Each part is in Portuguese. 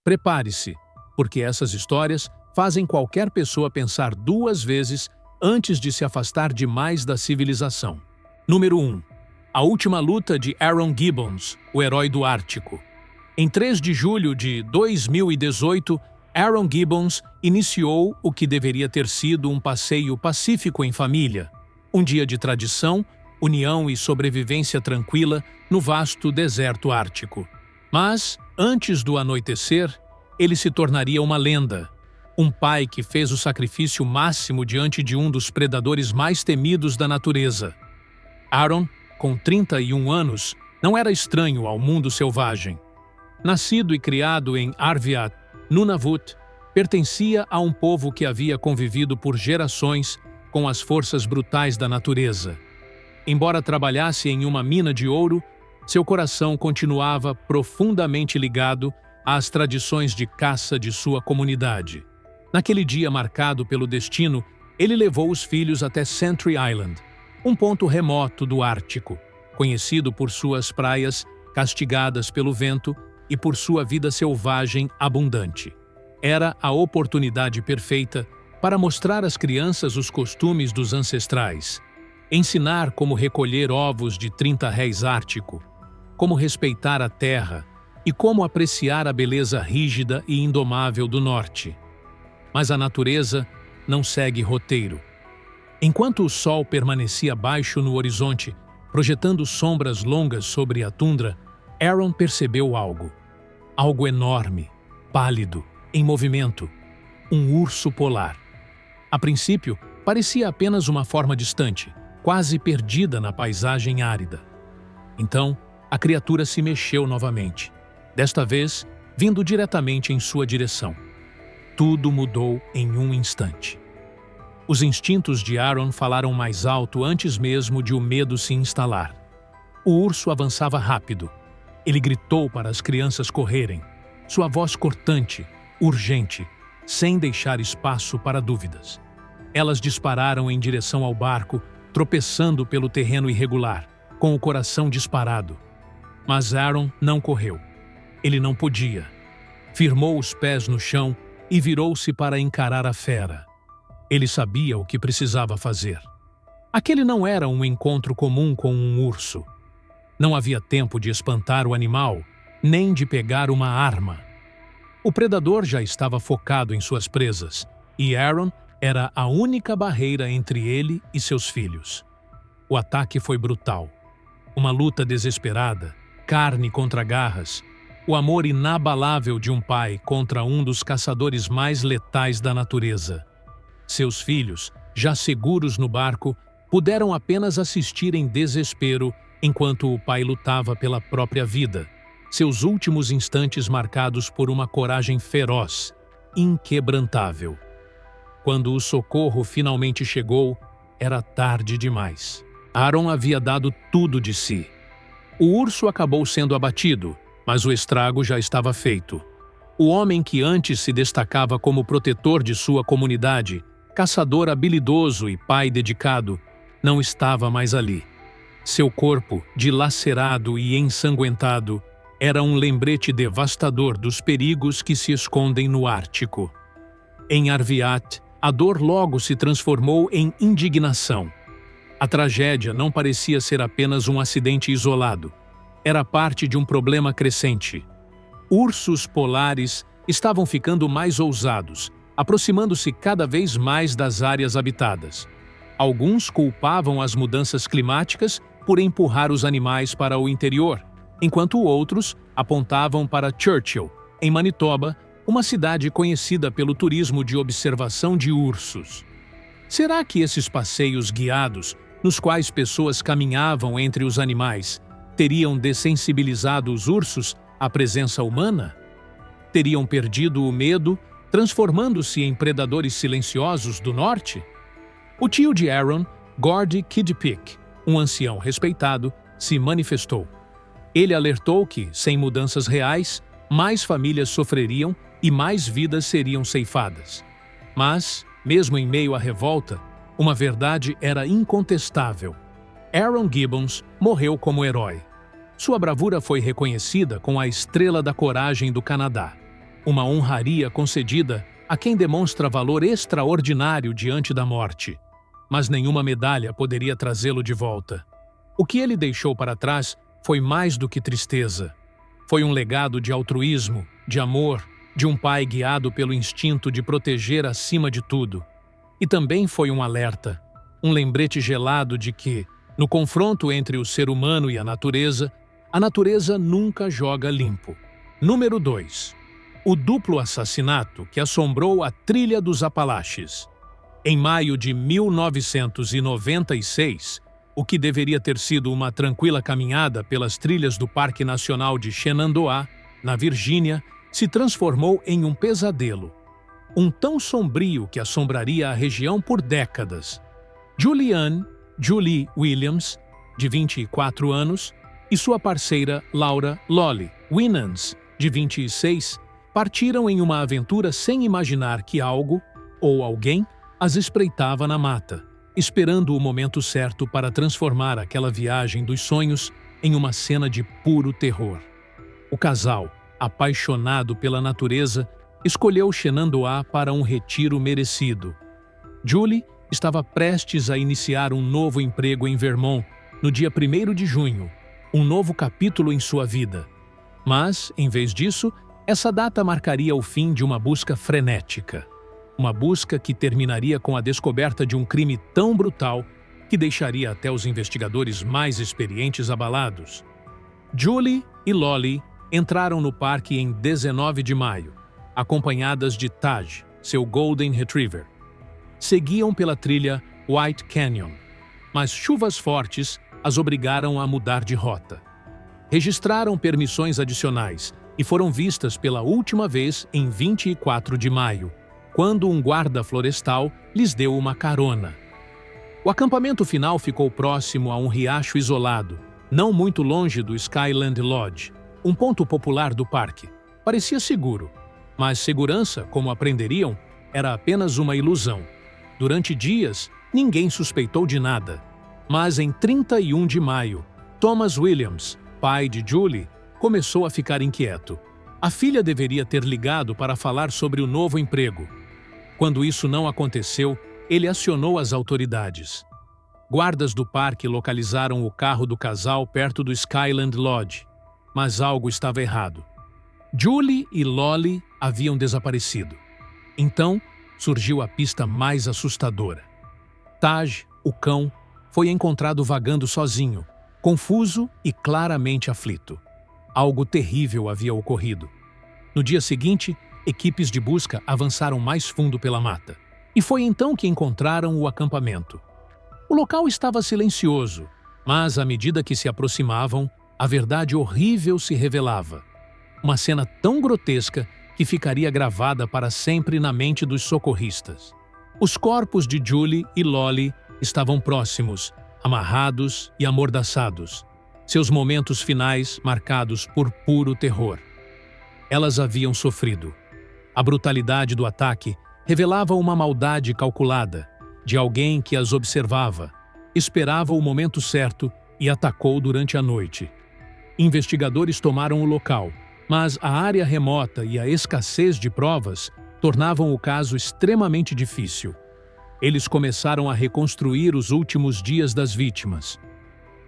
Prepare-se, porque essas histórias fazem qualquer pessoa pensar duas vezes antes de se afastar demais da civilização. Número 1. A última luta de Aaron Gibbons, o herói do Ártico. Em 3 de julho de 2018, Aaron Gibbons iniciou o que deveria ter sido um passeio pacífico em família. Um dia de tradição, união e sobrevivência tranquila no vasto deserto ártico. Mas, antes do anoitecer, ele se tornaria uma lenda. Um pai que fez o sacrifício máximo diante de um dos predadores mais temidos da natureza. Aaron, com 31 anos, não era estranho ao mundo selvagem. Nascido e criado em Arviat, Nunavut, pertencia a um povo que havia convivido por gerações com as forças brutais da natureza. Embora trabalhasse em uma mina de ouro, seu coração continuava profundamente ligado às tradições de caça de sua comunidade. Naquele dia marcado pelo destino, ele levou os filhos até Sentry Island, um ponto remoto do Ártico, conhecido por suas praias castigadas pelo vento e por sua vida selvagem abundante. Era a oportunidade perfeita para mostrar às crianças os costumes dos ancestrais, ensinar como recolher ovos de 30 réis ártico, como respeitar a terra e como apreciar a beleza rígida e indomável do norte. Mas a natureza não segue roteiro. Enquanto o sol permanecia baixo no horizonte, projetando sombras longas sobre a tundra, Aaron percebeu algo. Algo enorme, pálido, em movimento. Um urso polar. A princípio, parecia apenas uma forma distante, quase perdida na paisagem árida. Então, a criatura se mexeu novamente, desta vez vindo diretamente em sua direção. Tudo mudou em um instante. Os instintos de Aaron falaram mais alto antes mesmo de o medo se instalar. O urso avançava rápido. Ele gritou para as crianças correrem, sua voz cortante, urgente, sem deixar espaço para dúvidas. Elas dispararam em direção ao barco, tropeçando pelo terreno irregular, com o coração disparado. Mas Aaron não correu. Ele não podia. Firmou os pés no chão e virou-se para encarar a fera. Ele sabia o que precisava fazer. Aquele não era um encontro comum com um urso. Não havia tempo de espantar o animal, nem de pegar uma arma. O predador já estava focado em suas presas, e Aaron era a única barreira entre ele e seus filhos. O ataque foi brutal. Uma luta desesperada, carne contra garras, o amor inabalável de um pai contra um dos caçadores mais letais da natureza. Seus filhos, já seguros no barco, puderam apenas assistir em desespero enquanto o pai lutava pela própria vida, seus últimos instantes marcados por uma coragem feroz, inquebrantável. Quando o socorro finalmente chegou, era tarde demais. Aaron havia dado tudo de si. O urso acabou sendo abatido, mas o estrago já estava feito. O homem que antes se destacava como protetor de sua comunidade, caçador habilidoso e pai dedicado, não estava mais ali. Seu corpo, dilacerado e ensanguentado, era um lembrete devastador dos perigos que se escondem no Ártico. Em Arviat, a dor logo se transformou em indignação. A tragédia não parecia ser apenas um acidente isolado. Era parte de um problema crescente. Ursos polares estavam ficando mais ousados, aproximando-se cada vez mais das áreas habitadas. Alguns culpavam as mudanças climáticas por empurrar os animais para o interior, enquanto outros apontavam para Churchill, em Manitoba, uma cidade conhecida pelo turismo de observação de ursos. Será que esses passeios guiados, nos quais pessoas caminhavam entre os animais, teriam dessensibilizado os ursos à presença humana? Teriam perdido o medo, transformando-se em predadores silenciosos do norte? O tio de Aaron, Gordy Kidpick, um ancião respeitado, se manifestou. Ele alertou que, sem mudanças reais, mais famílias sofreriam e mais vidas seriam ceifadas. Mas, mesmo em meio à revolta, uma verdade era incontestável. Aaron Gibbons morreu como herói. Sua bravura foi reconhecida com a Estrela da Coragem do Canadá. uma honraria concedida a quem demonstra valor extraordinário diante da morte. Mas nenhuma medalha poderia trazê-lo de volta. O que ele deixou para trás foi mais do que tristeza. Foi um legado de altruísmo, de amor, de um pai guiado pelo instinto de proteger acima de tudo. E também foi um alerta, um lembrete gelado de que, no confronto entre o ser humano e a natureza nunca joga limpo. Número 2. O duplo assassinato que assombrou a trilha dos Apalaches. Em maio de 1996, o que deveria ter sido uma tranquila caminhada pelas trilhas do Parque Nacional de Shenandoah, na Virgínia, se transformou em um pesadelo. Um tão sombrio que assombraria a região por décadas. Julie Williams, de 24 anos, e sua parceira Laura Lolly Winans, de 26, partiram em uma aventura sem imaginar que algo, ou alguém, as espreitava na mata, esperando o momento certo para transformar aquela viagem dos sonhos em uma cena de puro terror. O casal, apaixonado pela natureza, escolheu Shenandoah para um retiro merecido. Julie estava prestes a iniciar um novo emprego em Vermont no dia 1º de junho, um novo capítulo em sua vida. Mas, em vez disso, essa data marcaria o fim de uma busca frenética. Uma busca que terminaria com a descoberta de um crime tão brutal que deixaria até os investigadores mais experientes abalados. Julie e Lolly entraram no parque em 19 de maio, acompanhadas de Taj, seu Golden Retriever. Seguiam pela trilha White Canyon, mas chuvas fortes as obrigaram a mudar de rota. Registraram permissões adicionais e foram vistas pela última vez em 24 de maio, quando um guarda florestal lhes deu uma carona. O acampamento final ficou próximo a um riacho isolado, não muito longe do Skyland Lodge, um ponto popular do parque. Parecia seguro, mas segurança, como aprenderiam, era apenas uma ilusão. Durante dias, ninguém suspeitou de nada. Mas em 31 de maio, Thomas Williams, pai de Julie, começou a ficar inquieto. A filha deveria ter ligado para falar sobre o novo emprego. Quando isso não aconteceu, ele acionou as autoridades. Guardas do parque localizaram o carro do casal perto do Skyland Lodge, mas algo estava errado. Julie e Lolly haviam desaparecido. Então, surgiu a pista mais assustadora. Taj, o cão, foi encontrado vagando sozinho, confuso e claramente aflito. Algo terrível havia ocorrido. No dia seguinte, equipes de busca avançaram mais fundo pela mata. E foi então que encontraram o acampamento. O local estava silencioso, mas à medida que se aproximavam, a verdade horrível se revelava. Uma cena tão grotesca que ficaria gravada para sempre na mente dos socorristas. Os corpos de Julie e Lolly estavam próximos, amarrados e amordaçados, seus momentos finais marcados por puro terror. Elas haviam sofrido. A brutalidade do ataque revelava uma maldade calculada, de alguém que as observava, esperava o momento certo e atacou durante a noite. Investigadores tomaram o local, mas a área remota e a escassez de provas tornavam o caso extremamente difícil. Eles começaram a reconstruir os últimos dias das vítimas.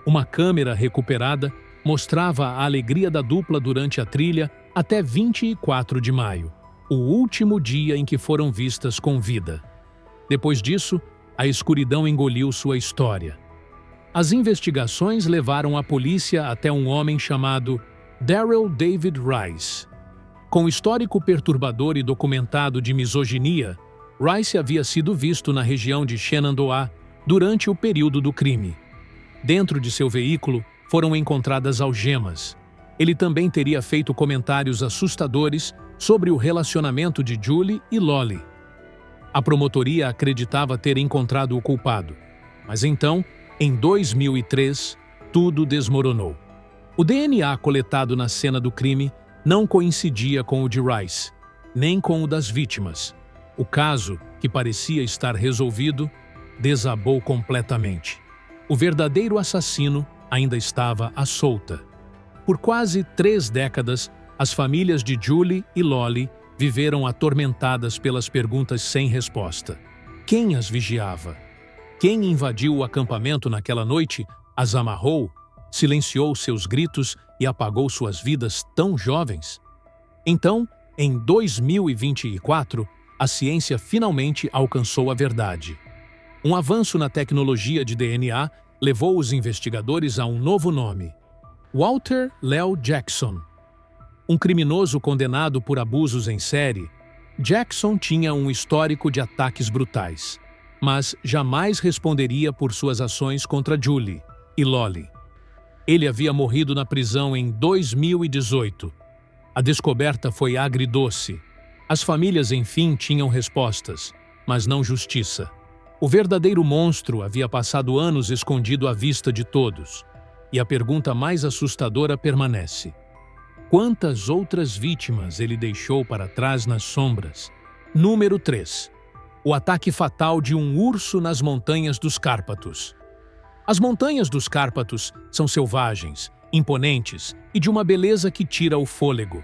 Uma câmera recuperada mostrava a alegria da dupla durante a trilha até 24 de maio, o último dia em que foram vistas com vida. Depois disso, a escuridão engoliu sua história. As investigações levaram a polícia até um homem chamado Darrell David Rice. Com histórico perturbador e documentado de misoginia, Rice havia sido visto na região de Shenandoah durante o período do crime. Dentro de seu veículo foram encontradas algemas. Ele também teria feito comentários assustadores sobre o relacionamento de Julie e Lolly. A promotoria acreditava ter encontrado o culpado. Mas então, em 2003, tudo desmoronou. O DNA coletado na cena do crime não coincidia com o de Rice, nem com o das vítimas. O caso, que parecia estar resolvido, desabou completamente. O verdadeiro assassino ainda estava à solta. Por quase 3 décadas, as famílias de Julie e Lolly viveram atormentadas pelas perguntas sem resposta. Quem as vigiava? Quem invadiu o acampamento naquela noite, as amarrou, silenciou seus gritos e apagou suas vidas tão jovens? Então, em 2024, a ciência finalmente alcançou a verdade. Um avanço na tecnologia de DNA levou os investigadores a um novo nome: Walter Leo Jackson. Um criminoso condenado por abusos em série, Jackson tinha um histórico de ataques brutais, mas jamais responderia por suas ações contra Julie e Lolly. Ele havia morrido na prisão em 2018. A descoberta foi agridoce. As famílias, enfim, tinham respostas, mas não justiça. O verdadeiro monstro havia passado anos escondido à vista de todos. E a pergunta mais assustadora permanece: quantas outras vítimas ele deixou para trás nas sombras? Número 3. O ataque fatal de um urso nas montanhas dos Cárpatos. As montanhas dos Cárpatos são selvagens, imponentes e de uma beleza que tira o fôlego.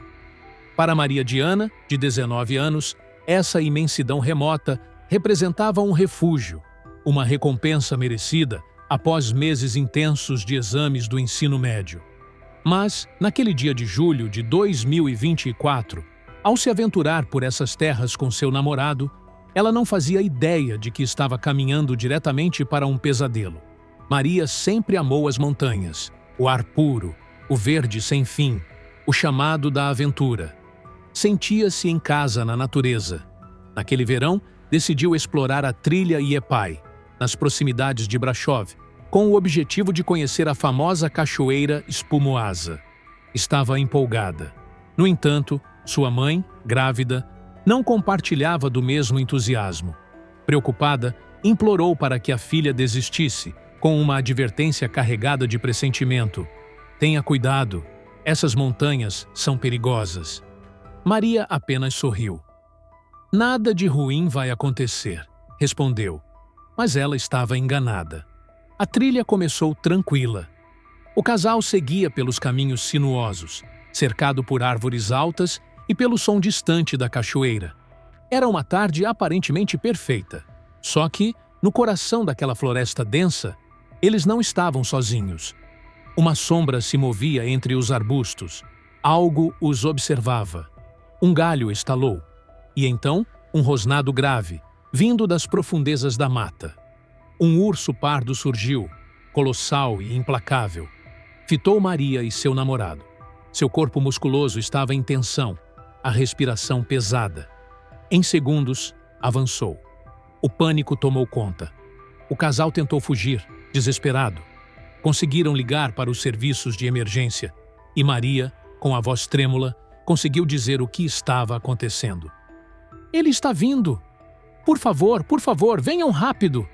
Para Maria Diana, de 19 anos, essa imensidão remota representava um refúgio, uma recompensa merecida após meses intensos de exames do ensino médio. Mas, naquele dia de julho de 2024, ao se aventurar por essas terras com seu namorado, ela não fazia ideia de que estava caminhando diretamente para um pesadelo. Maria sempre amou as montanhas, o ar puro, o verde sem fim, o chamado da aventura. Sentia-se em casa na natureza. Naquele verão, decidiu explorar a trilha Iepai, nas proximidades de Brasov, com o objetivo de conhecer a famosa cachoeira Espumoasa. Estava empolgada. No entanto, sua mãe, grávida, não compartilhava do mesmo entusiasmo. Preocupada, implorou para que a filha desistisse, com uma advertência carregada de pressentimento: tenha cuidado, essas montanhas são perigosas. Maria apenas sorriu. Nada de ruim vai acontecer, respondeu. Mas ela estava enganada. A trilha começou tranquila. O casal seguia pelos caminhos sinuosos, cercado por árvores altas e pelo som distante da cachoeira. Era uma tarde aparentemente perfeita. Só que, no coração daquela floresta densa, eles não estavam sozinhos. Uma sombra se movia entre os arbustos. Algo os observava. Um galho estalou. E então, um rosnado grave, vindo das profundezas da mata. Um urso pardo surgiu, colossal e implacável. Fitou Maria e seu namorado. Seu corpo musculoso estava em tensão, a respiração pesada. Em segundos, avançou. O pânico tomou conta. O casal tentou fugir, desesperado. Conseguiram ligar para os serviços de emergência e Maria, com a voz trêmula, conseguiu dizer o que estava acontecendo. Ele está vindo! Por favor, venham rápido!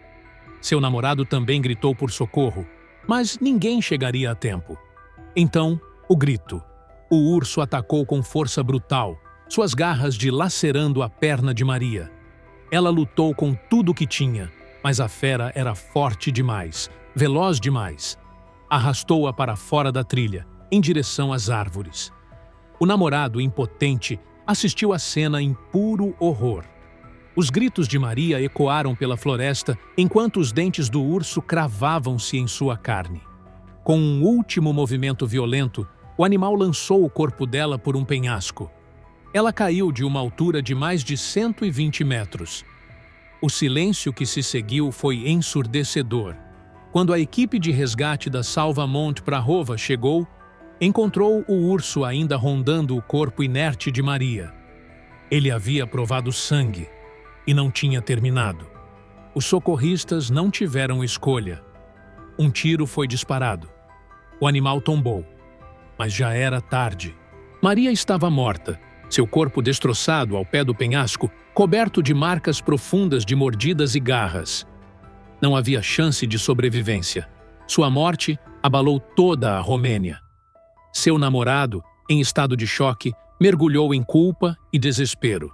Seu namorado também gritou por socorro, mas ninguém chegaria a tempo. Então, o grito. O urso atacou com força brutal, suas garras dilacerando a perna de Maria. Ela lutou com tudo o que tinha, mas a fera era forte demais, veloz demais. Arrastou-a para fora da trilha, em direção às árvores. O namorado, impotente, assistiu à cena em puro horror. Os gritos de Maria ecoaram pela floresta enquanto os dentes do urso cravavam-se em sua carne. Com um último movimento violento, o animal lançou o corpo dela por um penhasco. Ela caiu de uma altura de mais de 120 metros. O silêncio que se seguiu foi ensurdecedor. Quando a equipe de resgate da Salvamont Prahova chegou, encontrou o urso ainda rondando o corpo inerte de Maria. Ele havia provado sangue e não tinha terminado. Os socorristas não tiveram escolha. Um tiro foi disparado. O animal tombou, mas já era tarde. Maria estava morta, seu corpo destroçado ao pé do penhasco, coberto de marcas profundas de mordidas e garras. Não havia chance de sobrevivência. Sua morte abalou toda a Romênia. Seu namorado, em estado de choque, mergulhou em culpa e desespero.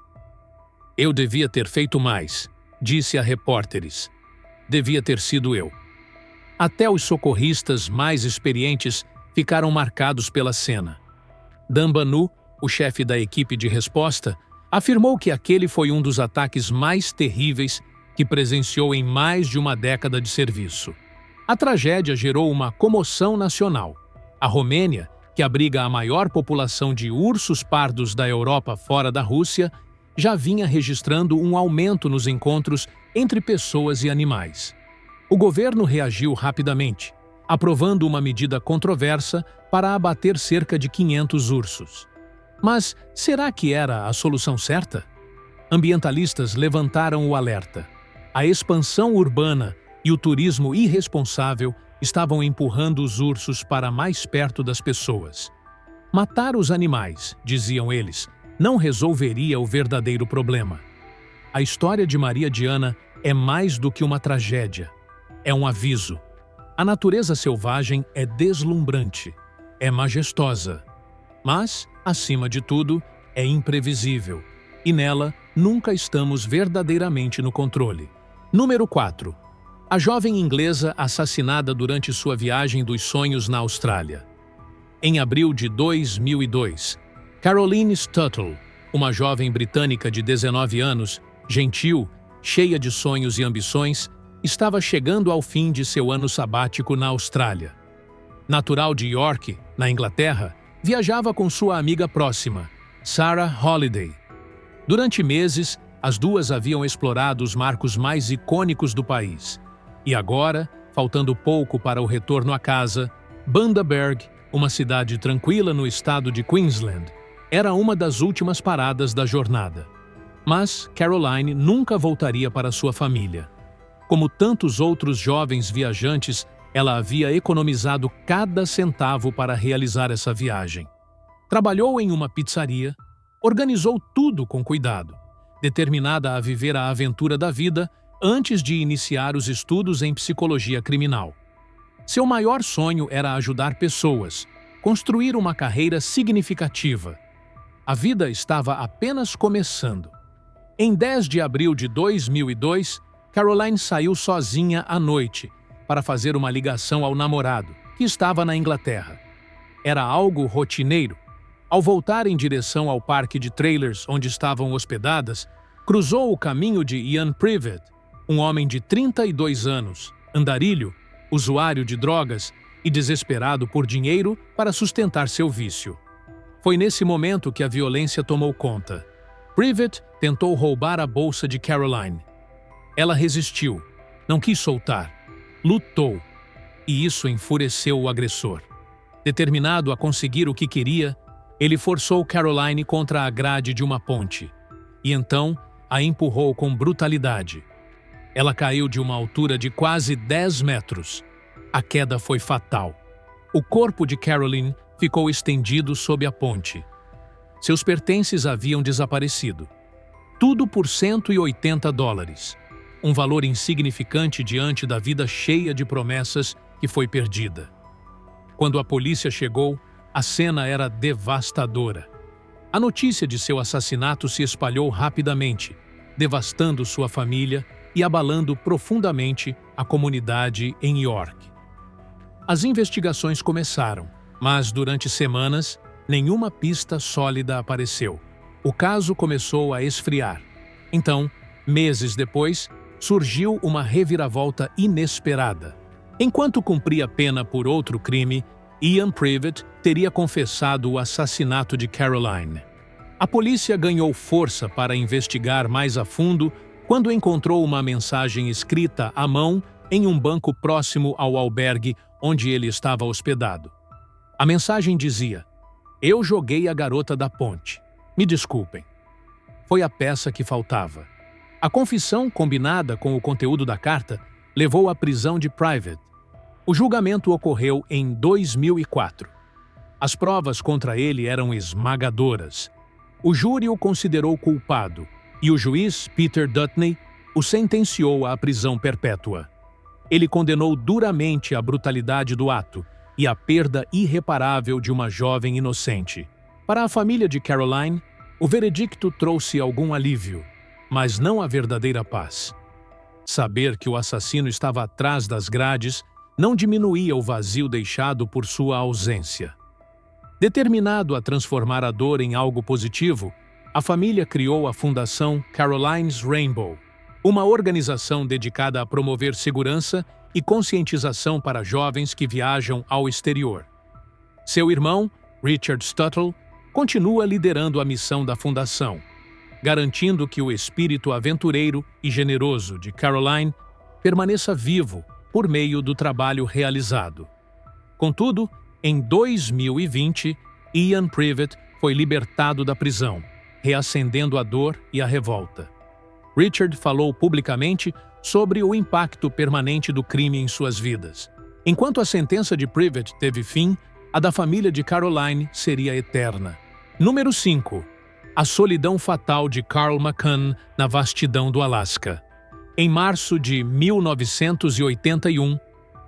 Eu devia ter feito mais, disse a repórteres. Devia ter sido eu. Até os socorristas mais experientes ficaram marcados pela cena. Dan Banu, o chefe da equipe de resposta, Afirmou que aquele foi um dos ataques mais terríveis que presenciou em mais de uma década de serviço. A tragédia gerou uma comoção nacional. A Romênia, que abriga a maior população de ursos pardos da Europa fora da Rússia, já vinha registrando um aumento nos encontros entre pessoas e animais. O governo reagiu rapidamente, aprovando uma medida controversa para abater cerca de 500 ursos. Mas será que era a solução certa? Ambientalistas levantaram o alerta. A expansão urbana e o turismo irresponsável estavam empurrando os ursos para mais perto das pessoas. Matar os animais, diziam eles, não resolveria o verdadeiro problema. A história de Maria Diana é mais do que uma tragédia. É um aviso. A natureza selvagem é deslumbrante, é majestosa, mas, acima de tudo, é imprevisível, e nela nunca estamos verdadeiramente no controle. Número 4. A jovem inglesa assassinada durante sua viagem dos sonhos na Austrália. Em abril de 2002, Caroline Stuttle, uma jovem britânica de 19 anos, gentil, cheia de sonhos e ambições, estava chegando ao fim de seu ano sabático na Austrália. Natural de York, na Inglaterra, viajava com sua amiga próxima, Sarah Holiday. Durante meses, as duas haviam explorado os marcos mais icônicos do país. E agora, faltando pouco para o retorno à casa, Bundaberg, uma cidade tranquila no estado de Queensland, era uma das últimas paradas da jornada. Mas Caroline nunca voltaria para sua família. Como tantos outros jovens viajantes, ela havia economizado cada centavo para realizar essa viagem. Trabalhou em uma pizzaria, organizou tudo com cuidado, determinada a viver a aventura da vida antes de iniciar os estudos em psicologia criminal. Seu maior sonho era ajudar pessoas, construir uma carreira significativa. A vida estava apenas começando. Em 10 de abril de 2002, Caroline saiu sozinha à noite para fazer uma ligação ao namorado, que estava na Inglaterra. Era algo rotineiro. Ao voltar em direção ao parque de trailers onde estavam hospedadas, cruzou o caminho de Ian Privet, um homem de 32 anos, andarilho, usuário de drogas e desesperado por dinheiro para sustentar seu vício. Foi nesse momento que a violência tomou conta. Privet tentou roubar a bolsa de Caroline. Ela resistiu, não quis soltar, lutou, e isso enfureceu o agressor. Determinado a conseguir o que queria, ele forçou Caroline contra a grade de uma ponte, e então a empurrou com brutalidade. Ela caiu de uma altura de quase 10 metros. A queda foi fatal. O corpo de Caroline ficou estendido sob a ponte. Seus pertences haviam desaparecido. Tudo por $180. Um valor insignificante diante da vida cheia de promessas que foi perdida. Quando a polícia chegou, a cena era devastadora. A notícia de seu assassinato se espalhou rapidamente, devastando sua família e abalando profundamente a comunidade em York. As investigações começaram, mas durante semanas, nenhuma pista sólida apareceu. O caso começou a esfriar. Então, meses depois, surgiu uma reviravolta inesperada. Enquanto cumpria pena por outro crime, Ian Privet teria confessado o assassinato de Caroline. A polícia ganhou força para investigar mais a fundo quando encontrou uma mensagem escrita à mão em um banco próximo ao albergue onde ele estava hospedado. A mensagem dizia: "Eu joguei a garota da ponte. Me desculpem." Foi a peça que faltava. A confissão, combinada com o conteúdo da carta, levou à prisão de Privet. O julgamento ocorreu em 2004. As provas contra ele eram esmagadoras. O júri o considerou culpado e o juiz Peter Dutney o sentenciou à prisão perpétua. Ele condenou duramente a brutalidade do ato e a perda irreparável de uma jovem inocente. Para a família de Caroline, o veredicto trouxe algum alívio, mas não a verdadeira paz. Saber que o assassino estava atrás das grades não diminuía o vazio deixado por sua ausência. Determinado a transformar a dor em algo positivo, a família criou a Fundação Caroline's Rainbow, uma organização dedicada a promover segurança e conscientização para jovens que viajam ao exterior. Seu irmão, Richard Stuttle, continua liderando a missão da fundação, garantindo que o espírito aventureiro e generoso de Caroline permaneça vivo por meio do trabalho realizado. Contudo, em 2020, Ian Privet foi libertado da prisão, reacendendo a dor e a revolta. Richard falou publicamente sobre o impacto permanente do crime em suas vidas. Enquanto a sentença de Privet teve fim, a da família de Caroline seria eterna. Número 5. A solidão fatal de Carl McCann na vastidão do Alasca. Em março de 1981,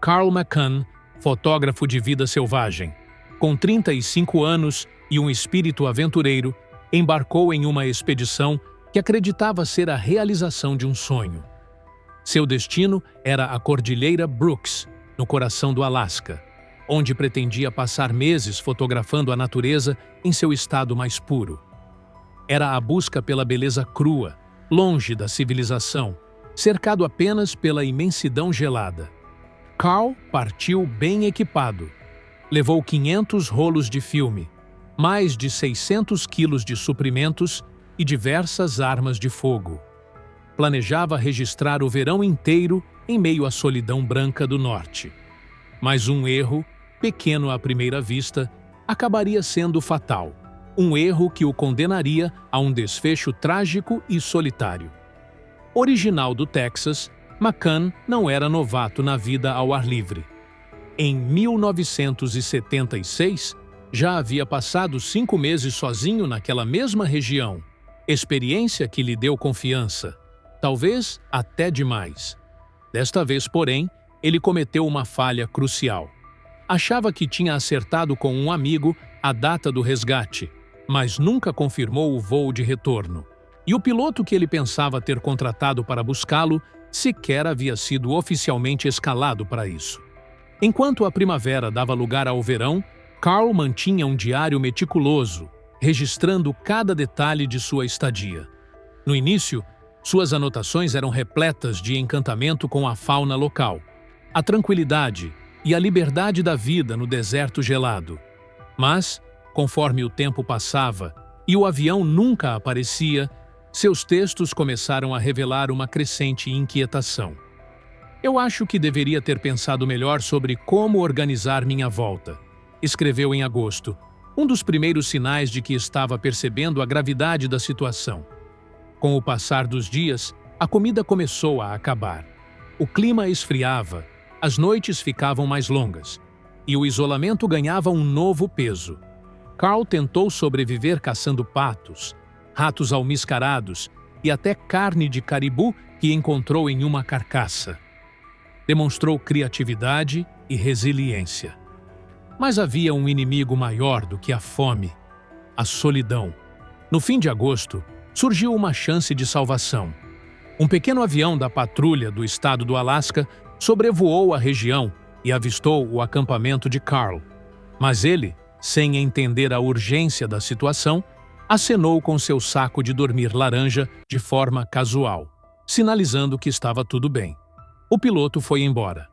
Carl McCann, fotógrafo de vida selvagem, com 35 anos e um espírito aventureiro, embarcou em uma expedição que acreditava ser a realização de um sonho. Seu destino era a Cordilheira Brooks, no coração do Alasca, onde pretendia passar meses fotografando a natureza em seu estado mais puro. Era a busca pela beleza crua, longe da civilização, cercado apenas pela imensidão gelada. Carl partiu bem equipado. Levou 500 rolos de filme, mais de 600 quilos de suprimentos e diversas armas de fogo. Planejava registrar o verão inteiro em meio à solidão branca do norte. Mas um erro, pequeno à primeira vista, acabaria sendo fatal. Um erro que o condenaria a um desfecho trágico e solitário. Original do Texas, McCann não era novato na vida ao ar livre. Em 1976, já havia passado 5 meses sozinho naquela mesma região, experiência que lhe deu confiança, talvez até demais. Desta vez, porém, ele cometeu uma falha crucial. Achava que tinha acertado com um amigo a data do resgate, mas nunca confirmou o voo de retorno. E o piloto que ele pensava ter contratado para buscá-lo sequer havia sido oficialmente escalado para isso. Enquanto a primavera dava lugar ao verão, Carl mantinha um diário meticuloso, registrando cada detalhe de sua estadia. No início, suas anotações eram repletas de encantamento com a fauna local, a tranquilidade e a liberdade da vida no deserto gelado. Mas, conforme o tempo passava e o avião nunca aparecia, seus textos começaram a revelar uma crescente inquietação. "Eu acho que deveria ter pensado melhor sobre como organizar minha volta", escreveu em agosto, um dos primeiros sinais de que estava percebendo a gravidade da situação. Com o passar dos dias, a comida começou a acabar. O clima esfriava, as noites ficavam mais longas, e o isolamento ganhava um novo peso. Carl tentou sobreviver caçando patos, ratos almiscarados e até carne de caribu que encontrou em uma carcaça. Demonstrou criatividade e resiliência. Mas havia um inimigo maior do que a fome: a solidão. No fim de agosto, surgiu uma chance de salvação. Um pequeno avião da patrulha do estado do Alasca sobrevoou a região e avistou o acampamento de Carl. Mas ele, sem entender a urgência da situação, acenou com seu saco de dormir laranja de forma casual, sinalizando que estava tudo bem. O piloto foi embora.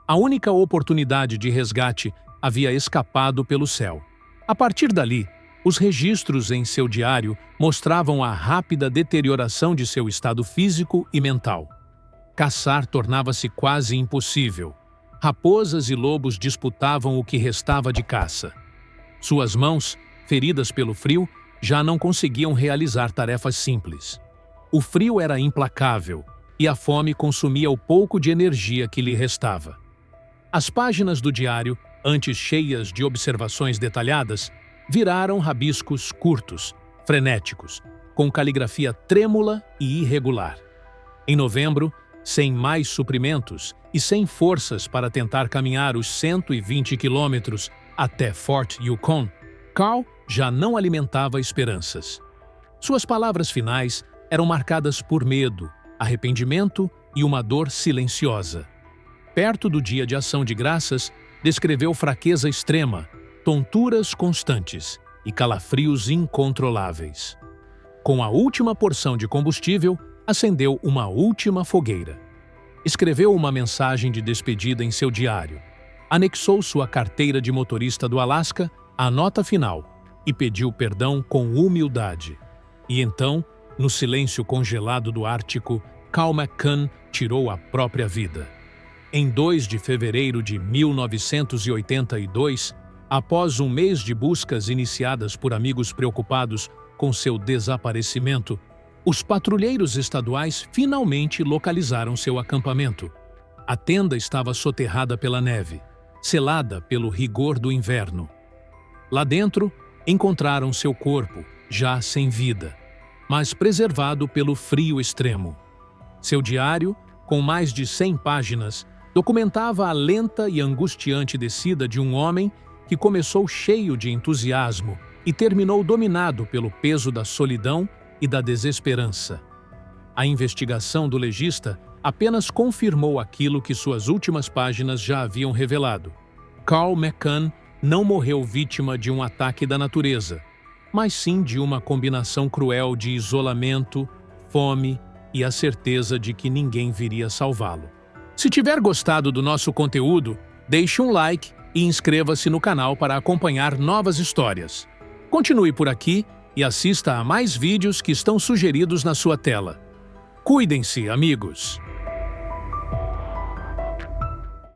A única oportunidade de resgate havia escapado pelo céu. A partir dali, os registros em seu diário mostravam a rápida deterioração de seu estado físico e mental. Caçar tornava-se quase impossível. Raposas e lobos disputavam o que restava de caça. Suas mãos, feridas pelo frio, já não conseguiam realizar tarefas simples. O frio era implacável e a fome consumia o pouco de energia que lhe restava. As páginas do diário, antes cheias de observações detalhadas, viraram rabiscos curtos, frenéticos, com caligrafia trêmula e irregular. Em novembro, sem mais suprimentos e sem forças para tentar caminhar os 120 quilômetros até Fort Yukon, Carl já não alimentava esperanças. Suas palavras finais eram marcadas por medo, arrependimento e uma dor silenciosa. Perto do dia de Ação de Graças, descreveu fraqueza extrema, tonturas constantes e calafrios incontroláveis. Com a última porção de combustível, acendeu uma última fogueira. Escreveu uma mensagem de despedida em seu diário. Anexou sua carteira de motorista do Alasca à nota final e pediu perdão com humildade. E então, no silêncio congelado do Ártico, Carl McCann tirou a própria vida. Em 2 de fevereiro de 1982, após um mês de buscas iniciadas por amigos preocupados com seu desaparecimento, os patrulheiros estaduais finalmente localizaram seu acampamento. A tenda estava soterrada pela neve, selada pelo rigor do inverno. Lá dentro, encontraram seu corpo, já sem vida, mas preservado pelo frio extremo. Seu diário, com mais de 100 páginas, documentava a lenta e angustiante descida de um homem que começou cheio de entusiasmo e terminou dominado pelo peso da solidão e da desesperança. A investigação do legista apenas confirmou aquilo que suas últimas páginas já haviam revelado. Carl McCann não morreu vítima de um ataque da natureza, mas sim de uma combinação cruel de isolamento, fome e a certeza de que ninguém viria salvá-lo. Se tiver gostado do nosso conteúdo, deixe um like e inscreva-se no canal para acompanhar novas histórias. Continue por aqui e assista a mais vídeos que estão sugeridos na sua tela. Cuidem-se, amigos!